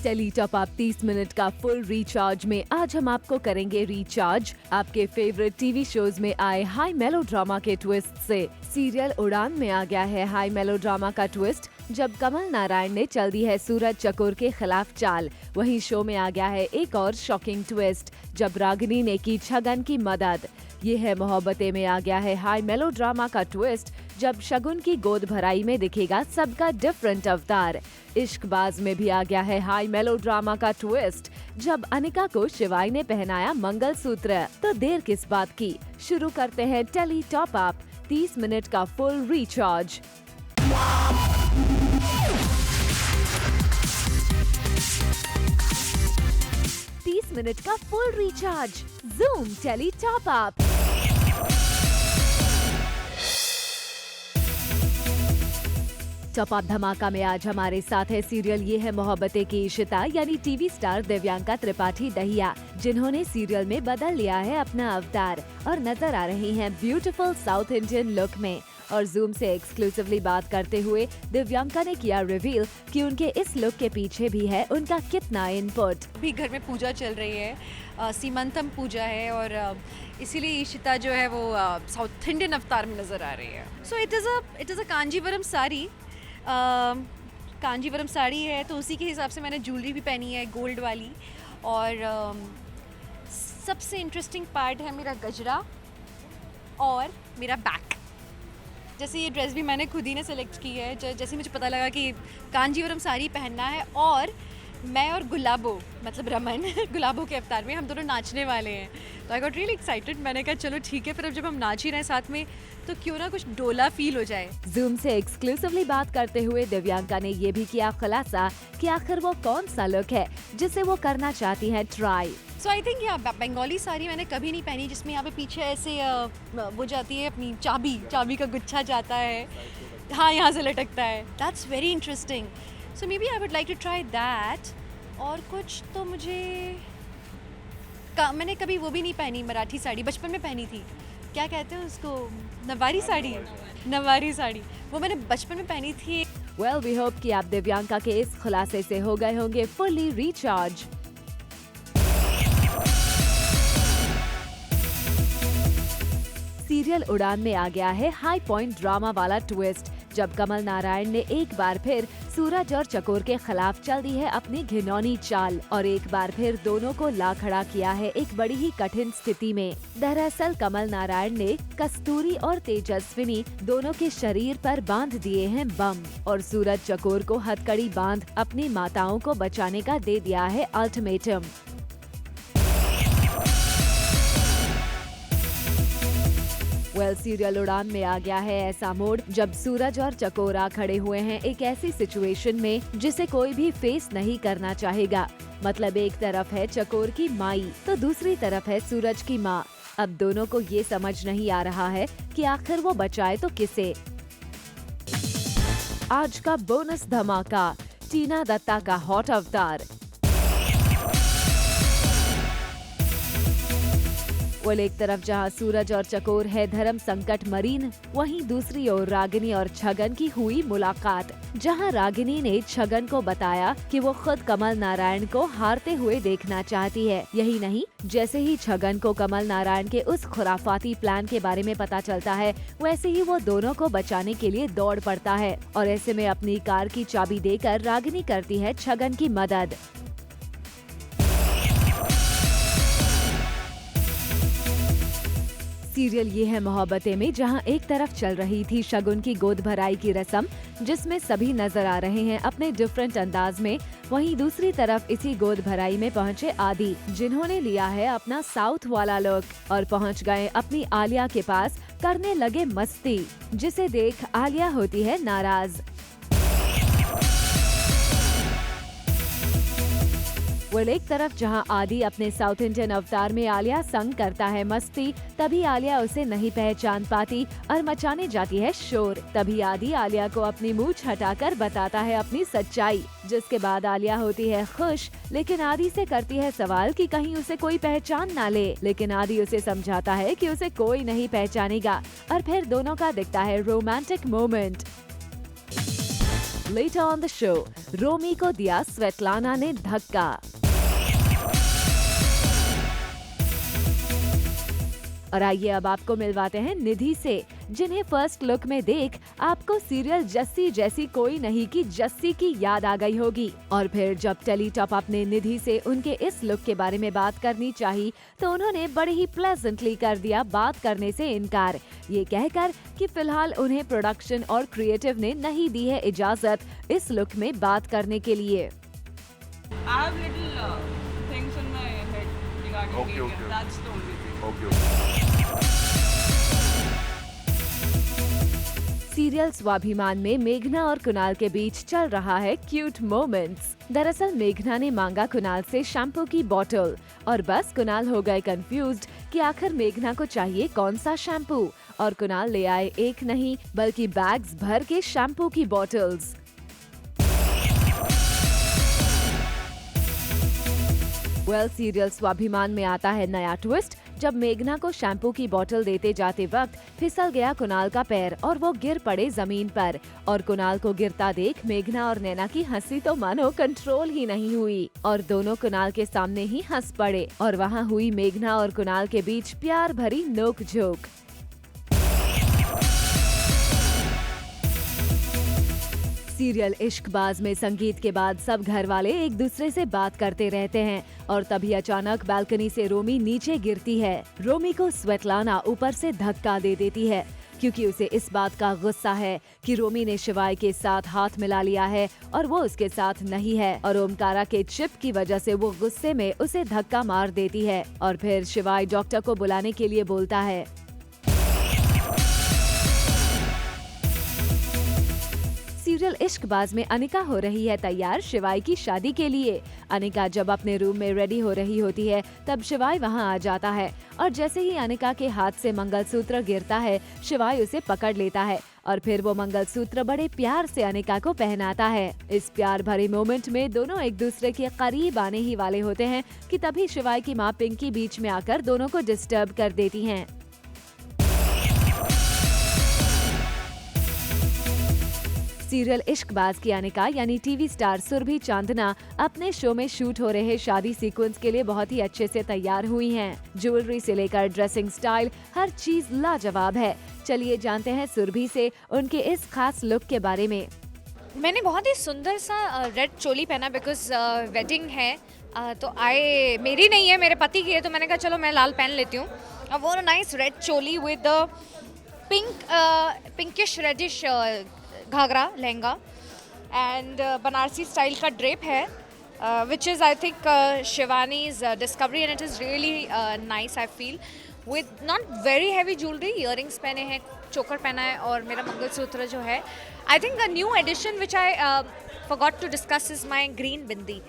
Tele top up 30 minute का full recharge में आज हम आपको करेंगे रिचार्ज आपके फेवरेट टीवी शोज में आए हाई मेलोड्रामा के ट्विस्ट से। सीरियल उड़ान में आ गया है हाई मेलोड्रामा का ट्विस्ट जब कमल नारायण ने चल दी है सूरज चकोर के खिलाफ चाल। वहीं शो में आ गया है एक और शॉकिंग ट्विस्ट जब रागिनी ने की छगन की मदद। ये है मोहब्बतें में आ गया है हाई मेलोड्रामा का ट्विस्ट जब शगुन की गोद भराई में दिखेगा सबका डिफरेंट अवतार। इश्कबाज में भी आ गया है हाई मेलोड्रामा का ट्विस्ट जब अनिका को शिवाई ने पहनाया मंगलसूत्र। तो देर किस बात की, शुरू करते हैं टेली टॉप अप 30 मिनट का फुल रिचार्ज। मिनट का full recharge zoom tele top up. Top up धमाका में आज हमारे साथ है सीरियल ये है मोहब्बतें की इशिता यानी टीवी स्टार दिव्यांका त्रिपाठी दहिया, जिन्होंने सीरियल में बदल लिया है अपना अवतार और नजर आ रही हैं ब्यूटीफुल साउथ इंडियन लुक में। और जूम से एक्सक्लूसिवली बात करते हुए दिव्यांका ने किया रिवील कि उनके इस लुक के पीछे भी है उनका कितना इनपुट। अभी घर में पूजा चल रही है, सीमंतम पूजा है और इसीलिए इशिता जो है वो साउथ इंडियन अवतार में नज़र आ रही है। So it is a Kanjeevaram sari, Kanjeevaram sari है तो उसी के हिसाब से मैंने ज्वेलरी भी पहनी है गोल्ड वाली। और सबसे इंटरेस्टिंग पार्ट है मेरा गजरा और मेरा बैक। जैसे ये ड्रेस भी मैंने खुद ही ने सेलेक्ट की है, जैसे मुझे पता लगा कि कांजीवरम साड़ी पहनना है और मैं और गुलाबो मतलब रमन गुलाबो के अवतार में हम दोनों नाचने वाले हैं। तो आई गॉट रियली एक्साइटेड। मैंने कहा चलो ठीक है, फिर अब जब हम नाच ही रहे हैं साथ में तो क्यों ना कुछ डोला फील हो जाए। जूम से एक्सक्लूसिवली बात करते हुए दिव्यांका ने ये भी किया खुलासा कि आखिर वो कौन सा लुक है जिसे वो करना चाहती है try. So I think Bengali sari मैंने कभी नहीं पहनी जिसमें यहाँ पे पीछे ऐसे वो जाती है अपनी चाबी का गुच्छा जाता है, हाँ यहाँ से लटकता है। That's very interesting. So maybe I would like to try that. और कुछ तो मैंने कभी वो भी नहीं पहनी, मराठी साड़ी बचपन में पहनी थी, क्या कहते हैं उसको, नवारी साड़ी वो मैंने बचपन में पहनी थी। Well, we hope कि आप दिव्यांका के इस खुलासे से हो गए होंगे फुल्ली रिचार्ज। सीरियल उड़ान में आ गया है हाई पॉइंट ड्रामा वाला ट्विस्ट जब कमल नारायण ने एक बार फिर सूरज और चकोर के खिलाफ चल दी है अपनी घिनौनी चाल और एक बार फिर दोनों को ला खड़ा किया है एक बड़ी ही कठिन स्थिति में। दरअसल कमल नारायण ने कस्तूरी और तेजस्विनी दोनों के शरीर पर बांध दिए हैं बम और सूरज चकोर को हथकड़ी बांध अपनी माताओं को बचाने का दे दिया है अल्टीमेटम। सीरियल उड़ान में आ गया है ऐसा मोड जब सूरज और चकोरा खड़े हुए हैं एक ऐसी सिचुएशन में जिसे कोई भी फेस नहीं करना चाहेगा। मतलब एक तरफ है चकोर की माई तो दूसरी तरफ है सूरज की माँ। अब दोनों को ये समझ नहीं आ रहा है कि आखिर वो बचाए तो किसे। आज का बोनस धमाका, टीना दत्ता का हॉट अवतार। एक तरफ जहां सूरज और चकोर है धर्म संकट मरीन, वहीं दूसरी ओर रागिनी और छगन की हुई मुलाकात जहां रागिनी ने छगन को बताया कि वो खुद कमल नारायण को हारते हुए देखना चाहती है। यही नहीं, जैसे ही छगन को कमल नारायण के उस खुराफाती प्लान के बारे में पता चलता है वैसे ही वो दोनों को बचाने के लिए दौड़ पड़ता है और ऐसे में अपनी कार की चाबी देकर रागिनी करती है छगन की मदद। सीरियल ये है मोहब्बतें में जहां एक तरफ चल रही थी शगुन की गोद भराई की रस्म जिसमें सभी नजर आ रहे हैं अपने डिफरेंट अंदाज में, वहीं दूसरी तरफ इसी गोद भराई में पहुंचे आदि जिन्होंने लिया है अपना साउथ वाला लुक और पहुंच गए अपनी आलिया के पास करने लगे मस्ती, जिसे देख आलिया होती है नाराज। एक तरफ जहां आदि अपने साउथ इंडियन अवतार में आलिया संग करता है मस्ती, तभी आलिया उसे नहीं पहचान पाती और मचाने जाती है शोर। तभी आदि आलिया को अपनी मूंछ हटाकर बताता है अपनी सच्चाई, जिसके बाद आलिया होती है खुश लेकिन आदि से करती है सवाल कि कहीं उसे कोई पहचान ना ले, लेकिन आदि उसे समझाता है कि उसे कोई नहीं पहचानेगा और फिर दोनों का दिखता है romantic moment. Later on the show, रोमी को दिया स्वेटलाना ने धक्का। और आइए अब आपको मिलवाते हैं निधि से, जिन्हें फर्स्ट लुक में देख आपको सीरियल जस्सी जैसी कोई नहीं की जस्सी की याद आ गई होगी। और फिर जब टेली टॉप अप ने निधि से उनके इस लुक के बारे में बात करनी चाहिए तो उन्होंने बड़े ही प्लेजेंटली कर दिया बात करने से इनकार, ये कहकर कि फिलहाल उन्हें प्रोडक्शन और क्रिएटिव ने नहीं दी है इजाजत इस लुक में बात करने के लिए। I have little things in my head regarding Okay, media. okay. That's the only thing. Okay. Serial स्वाभिमान में मेघना और कुणाल के बीच चल रहा है क्यूट मोमेंट्स। दरअसल मेघना ने मांगा कुणाल से शैम्पू की बोतल और बस कुणाल हो गए कंफ्यूज्ड कि आखिर मेघना को चाहिए कौन सा शैम्पू, और कुणाल ले आए एक नहीं बल्कि बैग्स भर के शैम्पू की बोतल्स। सीरियल स्वाभिमान में आता है नया ट्विस्ट, जब मेघना को शैम्पू की बोतल देते जाते वक्त फिसल गया कुणाल का पैर और वो गिर पड़े जमीन पर, और कुणाल को गिरता देख मेघना और नैना की हंसी तो मानो कंट्रोल ही नहीं हुई और दोनों कुणाल के सामने ही हंस पड़े और वहाँ हुई मेघना और कुणाल के बीच प्यार भरी नोक-झोंक। सीरियल इश्कबाज में संगीत के बाद सब घर वाले एक दूसरे से बात करते रहते हैं और तभी अचानक बालकनी से रोमी नीचे गिरती है। रोमी को स्वेटलाना ऊपर से धक्का दे देती है क्योंकि उसे इस बात का गुस्सा है कि रोमी ने शिवाय के साथ हाथ मिला लिया है और वो उसके साथ नहीं है, और ओमकारा के चिप की वजह से वो गुस्से में उसे धक्का मार देती है और फिर शिवाय डॉक्टर को बुलाने के लिए बोलता है। सीरियल इश्कबाज में अनिका हो रही है तैयार शिवाय की शादी के लिए। अनिका जब अपने रूम में रेडी हो रही होती है तब शिवाय वहां आ जाता है और जैसे ही अनिका के हाथ से मंगलसूत्र गिरता है शिवाय उसे पकड़ लेता है और फिर वो मंगलसूत्र बड़े प्यार से अनिका को पहनाता है। इस प्यार भरे मोमेंट में दोनों एक दूसरे के करीब आने ही वाले होते हैं कि तभी शिवाय की माँ पिंकी बीच में आकर दोनों को डिस्टर्ब कर देती हैं। सीरियल इश्कबाज की अनिका यानी टीवी स्टार सुरभि चांदना अपने शो में शूट हो रहे शादी सीक्वेंस के लिए बहुत ही अच्छे से तैयार हुई हैं। ज्वेलरी से लेकर ड्रेसिंग स्टाइल हर चीज लाजवाब है। चलिए जानते हैं सुरभि से उनके इस खास लुक के बारे में। मैंने बहुत ही सुंदर सा रेड चोली पहना बिकॉज वेडिंग है, तो मेरी नहीं है, मेरे पति की है, तो मैंने कहा चलो मैं लाल पहन लेती हूँ। अब वो nice red choli with pinkish reddish ghagra lehenga and Banarasi style का ड्रेप है which is I think Shivani's discovery and it is really nice I feel with not very heavy jewellery. Earrings पहने हैं, चोकर पहना है और मेरा मंगलसूत्र जो है I think a new addition which I forgot to discuss is my green bindi.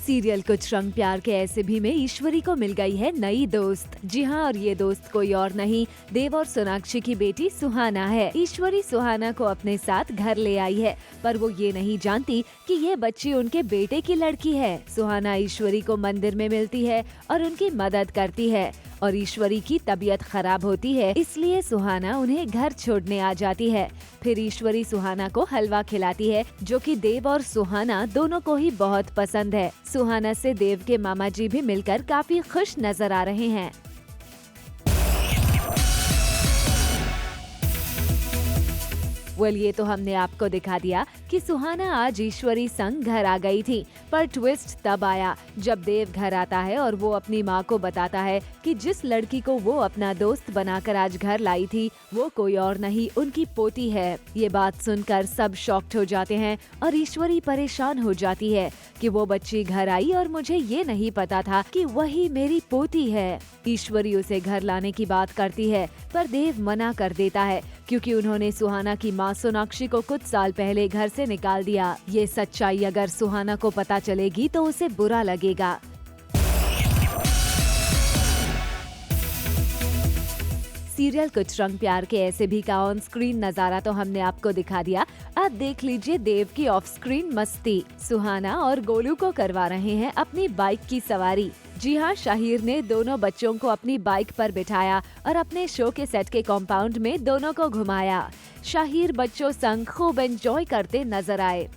Serial कुछ रंग प्यार के ऐसे भी में ईश्वरी को मिल गई है नई दोस्त। जी हाँ, और ये दोस्त कोई और नहीं देव और सोनाक्षी की बेटी सुहाना है। ईश्वरी सुहाना को अपने साथ घर ले आई है पर वो ये नहीं जानती कि ये बच्ची उनके बेटे की लड़की है। सुहाना ईश्वरी को मंदिर में मिलती है और उनकी मदद करती है और ईश्वरी की तबीयत खराब होती है इसलिए सुहाना उन्हें घर छोड़ने आ जाती है। फिर ईश्वरी सुहाना को हलवा खिलाती है जो कि देव और सुहाना दोनों को ही बहुत पसंद है। सुहाना से देव के मामा जी भी मिलकर काफी खुश नजर आ रहे हैं। ये तो हमने आपको दिखा दिया कि सुहाना आज ईश्वरी संग घर आ गई थी, पर ट्विस्ट तब आया जब देव घर आता है और वो अपनी माँ को बताता है कि जिस लड़की को वो अपना दोस्त बनाकर आज घर लाई थी वो कोई और नहीं उनकी पोती है। ये बात सुनकर सब शॉक्ड हो जाते हैं और ईश्वरी परेशान हो जाती है कि वो बच्ची घर आई और मुझे ये नहीं पता था कि वही मेरी पोती है। ईश्वरी उसे घर लाने की बात करती है पर देव मना कर देता है क्योंकि उन्होंने सुहाना की माँ सोनाक्षी को कुछ साल पहले घर से निकाल दिया। ये सच्चाई अगर सुहाना को पता चलेगी तो उसे बुरा लगेगा। सीरियल कुछ रंग प्यार के ऐसे भी का ऑन स्क्रीन नजारा तो हमने आपको दिखा दिया। अब देख लीजिए देव की ऑफ स्क्रीन मस्ती। सुहाना और गोलू को करवा रहे हैं अपनी बाइक की सवारी। जी हाँ, शाहिर ने दोनों बच्चों को अपनी बाइक पर बिठाया और अपने शो के सेट के कॉम्पाउंड में दोनों को घुमाया। शाहिर बच्चों संग खूब एंजॉय करते नजर आए।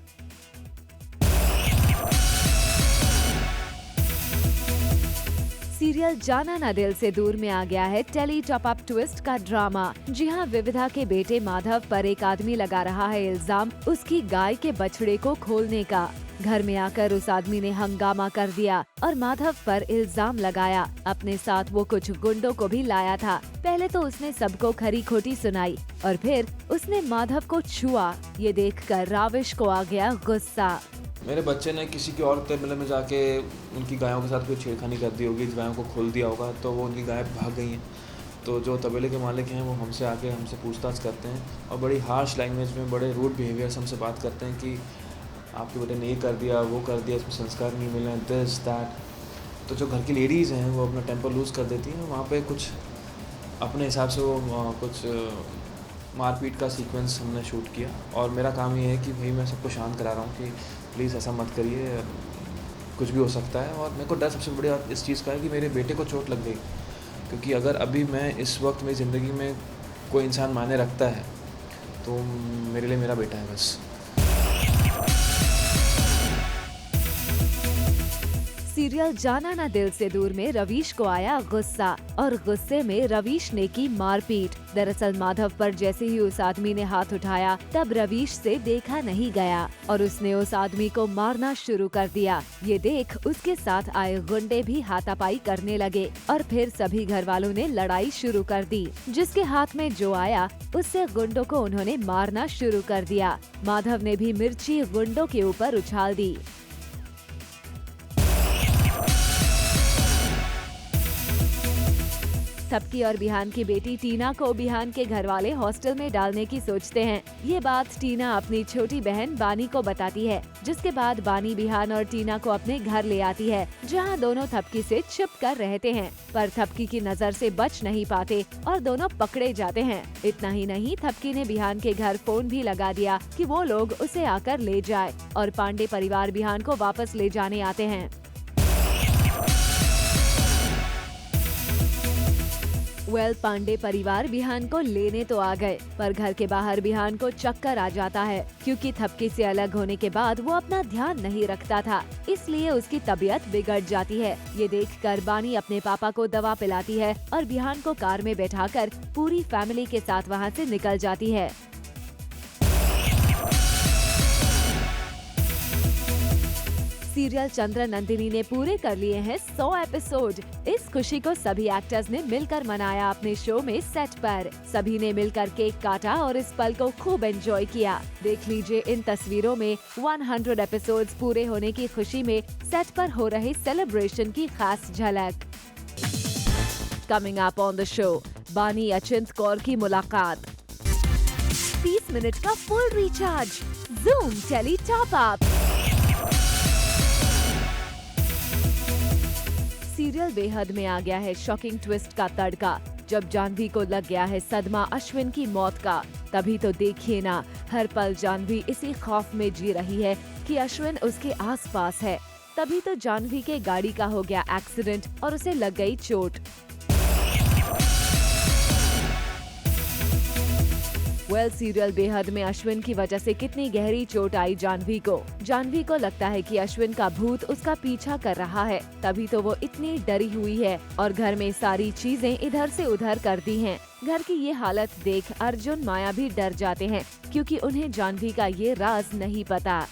सीरियल जाना ना दिल से दूर में आ गया है टेली टॉप अप ट्विस्ट का ड्रामा। जी हाँ, विविधा के बेटे माधव पर एक आदमी लगा रहा है इल्जाम उसकी गाय के बछड़े को खोलने का। घर में आकर उस आदमी ने हंगामा कर दिया और माधव पर इल्जाम लगाया। अपने साथ वो कुछ गुंडों को भी लाया था। पहले तो उसने सबको खरी खोटी सुनाई और फिर उसने माधव को छुआ। ये देखकर राविश को आ गया गुस्सा। मेरे बच्चे ने किसी की और तबेले में जाके उनकी गायों के साथ कोई छेड़खानी कर दी होगी, गायों को खोल दिया होगा, तो वो उनकी गायें भाग गई हैं। तो जो तबेले के मालिक हैं वो हमसे पूछताछ करते हैं और बड़ी हार्श लैंग्वेज में, बड़े रूड बिहेवियर से हमसे बात करते हैं कि आपके बेटे ने ये कर दिया, वो कर दिया, इसमें संस्कार नहीं मिले, दिस दैट। तो जो घर की लेडीज़ हैं वो अपना टेम्पर लूज़ कर देती हैं। वहाँ पे कुछ अपने हिसाब से वो कुछ मारपीट का सीक्वेंस हमने शूट किया और मेरा काम ये है कि भाई मैं सबको शांत करा रहा हूँ कि प्लीज़ ऐसा मत करिए, कुछ भी हो सकता है। और मेरे को डर सबसे बड़ी बात इस चीज़ का है कि मेरे बेटे को चोट लग गई, क्योंकि अगर अभी मैं इस वक्त मेरी ज़िंदगी में कोई इंसान मायने रखता है तो मेरे लिए मेरा बेटा है बस। सीरियल जाना ना दिल से दूर में रवीश को आया गुस्सा और गुस्से में रवीश ने की मारपीट। दरअसल माधव पर जैसे ही उस आदमी ने हाथ उठाया तब रवीश से देखा नहीं गया और उसने उस आदमी को मारना शुरू कर दिया। ये देख उसके साथ आए गुंडे भी हाथापाई करने लगे और फिर सभी घर वालों ने लड़ाई शुरू कर दी। जिसके हाथ में जो आया उससे गुंडों को उन्होंने मारना शुरू कर दिया। माधव ने भी मिर्ची गुंडों के ऊपर उछाल दी। थपकी और बिहान की बेटी टीना को बिहान के घर वाले हॉस्टल में डालने की सोचते हैं। ये बात टीना अपनी छोटी बहन बानी को बताती है, जिसके बाद बानी बिहान और टीना को अपने घर ले आती है, जहां दोनों थपकी से छिप कर रहते हैं, पर थपकी की नजर से बच नहीं पाते और दोनों पकड़े जाते हैं। इतना ही नहीं, थपकी ने बिहान के घर फोन भी लगा दिया कि वो लोग उसे आकर ले जाए और पांडे परिवार बिहान को वापस ले जाने आते हैं। पांडे परिवार बिहान को लेने तो आ गए, पर घर के बाहर बिहान को चक्कर आ जाता है, क्योंकि थपकी से अलग होने के बाद वो अपना ध्यान नहीं रखता था, इसलिए उसकी तबीयत बिगड़ जाती है। ये देखकर बानी अपने पापा को दवा पिलाती है और बिहान को कार में बैठाकर पूरी फैमिली के साथ वहाँ से निकल जाती है। सीरियल चंद्र नंदिनी ने पूरे कर लिए हैं 100 एपिसोड। इस खुशी को सभी एक्टर्स ने मिलकर मनाया अपने शो में सेट पर। सभी ने मिलकर केक काटा और इस पल को खूब एंजॉय किया। देख लीजिए इन तस्वीरों में 100 एपिसोड्स पूरे होने की खुशी में सेट पर हो रहे सेलिब्रेशन की खास झलक। Coming up on the show, Bani Achint Kaur की मुलाकात, 30 मिनट का full recharge, zoom tele top up. Serial Beyhadh में आ गया है शॉकिंग ट्विस्ट का तड़का। जब जाह्नवी को लग गया है सदमा अश्विन की मौत का, तभी तो देखिए ना, हर पल जाह्नवी इसी खौफ में जी रही है कि अश्विन उसके आसपास है। तभी तो जाह्नवी के गाड़ी का हो गया एक्सीडेंट और उसे लग गई चोट। सीरियल बेहद में अश्विन की वजह से कितनी गहरी चोट आई जाह्नवी को। जाह्नवी को लगता है कि अश्विन का भूत उसका पीछा कर रहा है, तभी तो वो इतनी डरी हुई है और घर में सारी चीजें इधर से उधर कर दी हैं। घर की ये हालत देख अर्जुन माया भी डर जाते हैं, क्योंकि उन्हें जाह्नवी का ये राज नहीं पता।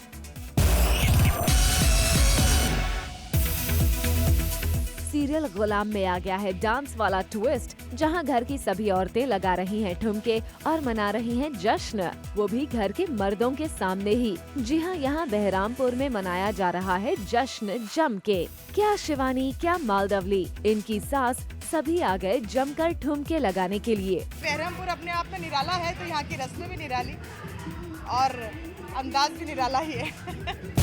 सीरियल गुलाम में आ गया है डांस वाला ट्विस्ट, जहां घर की सभी औरतें लगा रही हैं ठुमके और मना रही हैं जश्न, वो भी घर के मर्दों के सामने ही। जी हां, यहां बहरामपुर में मनाया जा रहा है जश्न जम के। क्या शिवानी, क्या मालदवली, इनकी सास, सभी आ गए जमकर ठुमके लगाने के लिए। बहरामपुर अपने आप में निराला है, तो यहाँ की रस्में भी निराली और अंदाज भी निराला ही है।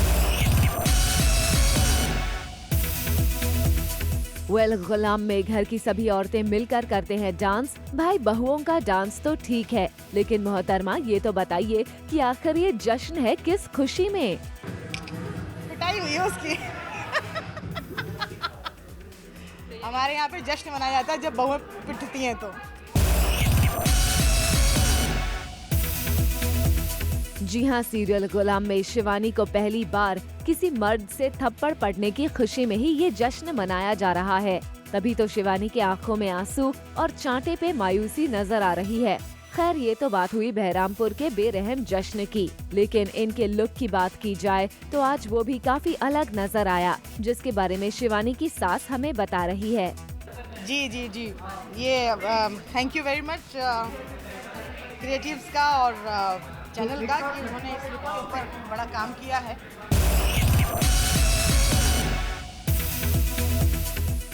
गुलाम में घर की सभी औरतें मिलकर करते हैं डांस। भाई बहुओं का डांस तो ठीक है, लेकिन मोहतरमा ये तो बताइए कि आखिर ये जश्न है किस खुशी में? पिटाई हुई है उसकी। हमारे यहाँ पे जश्न मनाया जाता है जब बहुएं पिटती हैं तो। जी हाँ, सीरियल गुलाम में शिवानी को पहली बार किसी मर्द से थप्पड़ पड़ने की खुशी में ही ये जश्न मनाया जा रहा है। तभी तो शिवानी की आंखों में आंसू और चांटे पे मायूसी नजर आ रही है। खैर, ये तो बात हुई बहरामपुर के बेरहम जश्न की, लेकिन इनके लुक की बात की जाए तो आज वो भी काफी अलग नजर आया, जिसके बारे में शिवानी की सास हमें बता रही है। जी जी जी, ये thank you very much creatives का और चैनल का कि उन्होंने इस लुक के ऊपर बड़ा काम किया है।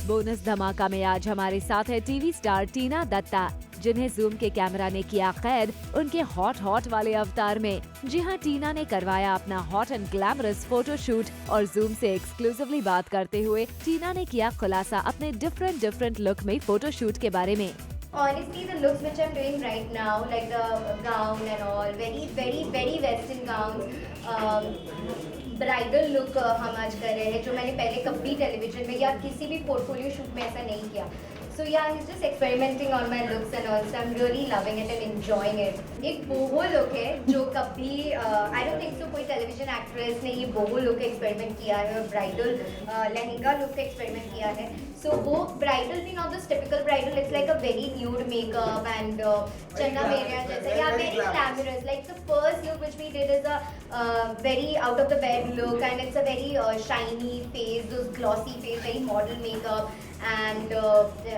बोनस धमाका में आज हमारे साथ है टीवी स्टार टीना दत्ता, जिन्हें जूम के कैमरा ने किया कैद उनके हॉट वाले अवतार में। जी हाँ, टीना ने करवाया अपना हॉट एंड ग्लैमरस फोटोशूट और जूम से एक्सक्लूसिवली बात करते हुए टीना ने किया खुलासा अपने डिफरेंट लुक में फोटोशूट के बारे में। Honestly, the looks which I'm doing right now, like the gown and all, very western gowns, bridal look हम आज कर रहे हैं जो मैंने पहले कभी टेलीविजन में या किसी भी पोर्टफोलियो शूट में ऐसा नहीं किया। So yeah, he's just experimenting on my looks and all, so I'm really loving it and enjoying it. एक बोहो लुक है जो कभी I don't think so कोई टेलीविजन एक्ट्रेस ने ये बोहो लुक एक्सपेरिमेंट किया है और ब्राइडल लहंगा लुक एक्सपेरिमेंट किया है। So वो ब्राइडल भी not the typical bridal, it's like a very nude makeup and चन्ना मेरिया जैसा, या very glamorous, like the first look which we did is a very out of the bed look and it's a very shiny face, those glossy face, very model makeup and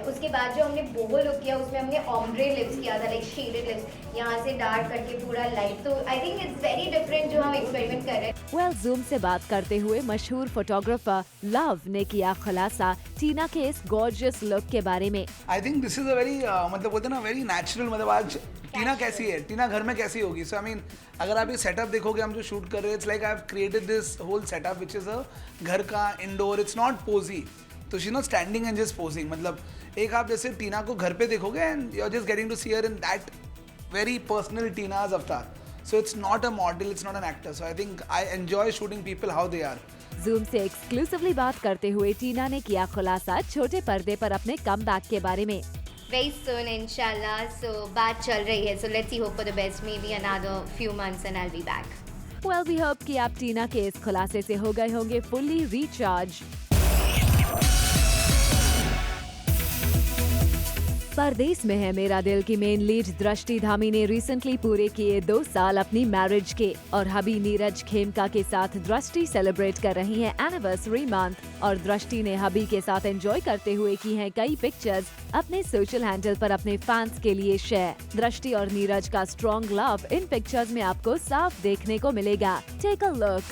उसके बाद जो हमने boho look किया उसमें हमने ombre lips किया था, like shaded lips, यहाँ से डार्क करके पूरा लाइट। तो I think it's very different जो हम एक्सपेरिमेंट कर रहे हैं। वेल, जूम से बात करते हुए मशहूर फोटोग्राफर लव ने किया खुलासा टीना के इस गॉर्जियस लुक के बारे में। I think this is a very मतलब बोलते हैं ना वेरी नेचुरल, मतलब आज टीना कैसी है, टीना घर में कैसी होगी। सो आई मीन अगर आप ये सेटअप देखोगे हम जो शूट कर रहे हैं, it's like I have created this whole setup which is a घर का इंडोर, इट्स नॉट पोजी। तो she not standing and just posing, मतलब एक आप जैसे टीना को घर पे देखोगे and you are just getting to see her in that very personal टीना's अवतार। So it's not a model, it's not an actor. So I think I enjoy shooting people how they are. Zoom से exclusively बात करते हुए टीना ने किया खुलासा छोटे पर्दे पर अपने कमबैक के बारे में। Very soon, inshallah. So बात चल रही है. So let's see, hope for the best. Maybe another few months and I'll be back. Well, we hope कि आप टीना के इस खुलासे से हो गए होंगे फुल्ली रिचार्ज। परदेश में है मेरा दिल की मेन लीड दृष्टि धामी ने रिसेंटली पूरे किए 2 साल अपनी मैरिज के और हबी नीरज खेमका के साथ दृष्टि सेलिब्रेट कर रही हैं एनिवर्सरी मंथ। और दृष्टि ने हबी के साथ एंजॉय करते हुए की हैं कई पिक्चर्स अपने सोशल हैंडल पर अपने फैंस के लिए शेयर। दृष्टि और नीरज का स्ट्रॉन्ग लव इन पिक्चर्स में आपको साफ देखने को मिलेगा। Take a look.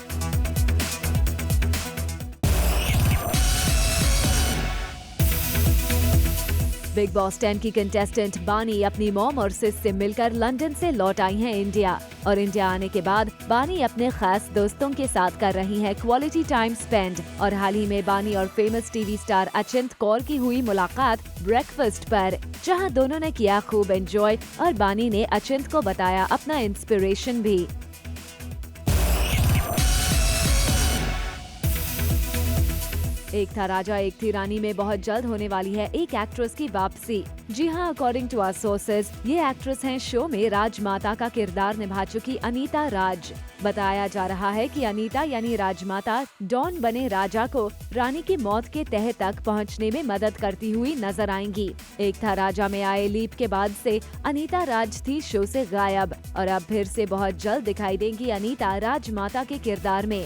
Bigg Boss 10 की कंटेस्टेंट बानी अपनी मॉम और सिस से मिलकर लंदन से लौट आई हैं इंडिया। और इंडिया आने के बाद बानी अपने खास दोस्तों के साथ कर रही हैं क्वालिटी टाइम स्पेंड। और हाल ही में बानी और फेमस टीवी स्टार अचिंत कौर की हुई मुलाकात ब्रेकफास्ट पर, जहां दोनों ने किया खूब एंजॉय और बानी ने अचिंत को बताया अपना इंस्पिरेशन भी। एक था राजा एक थी रानी में बहुत जल्द होने वाली है एक एक्ट्रेस की वापसी। जी हां, अकॉर्डिंग टू आवर सोर्सेज ये एक्ट्रेस हैं शो में राजमाता का किरदार निभा चुकी अनीता राज। बताया जा रहा है कि अनीता यानी राजमाता डॉन बने राजा को रानी की मौत के तह तक पहुंचने में मदद करती हुई नजर आएंगी। एक था राजा में आए लीप के बाद से अनीता राज थी शो से गायब और अब फिर से बहुत जल्द दिखाई देंगी अनीता राजमाता के किरदार में।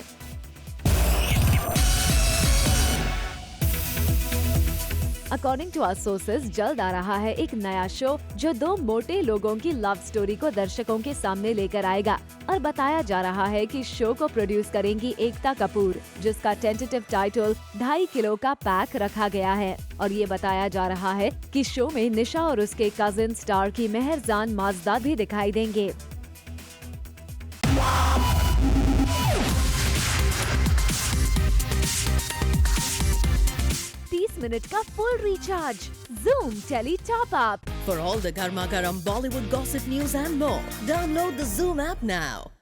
अकॉर्डिंग टू आवर सोर्सेज जल्द आ रहा है एक नया शो जो 2 मोटे लोगों की लव स्टोरी को दर्शकों के सामने लेकर आएगा। और बताया जा रहा है कि शो को प्रोड्यूस करेंगी एकता कपूर, जिसका टेंटेटिव टाइटल 2.5 किलो का पैक रखा गया है। और ये बताया जा रहा है कि शो में निशा और उसके कजिन स्टार की मेहरजान माजदा भी दिखाई देंगे। 30 मिनट का full recharge Zoom Tele Top Up। For all the Garma Garam Bollywood gossip news and more, download the Zoom app now.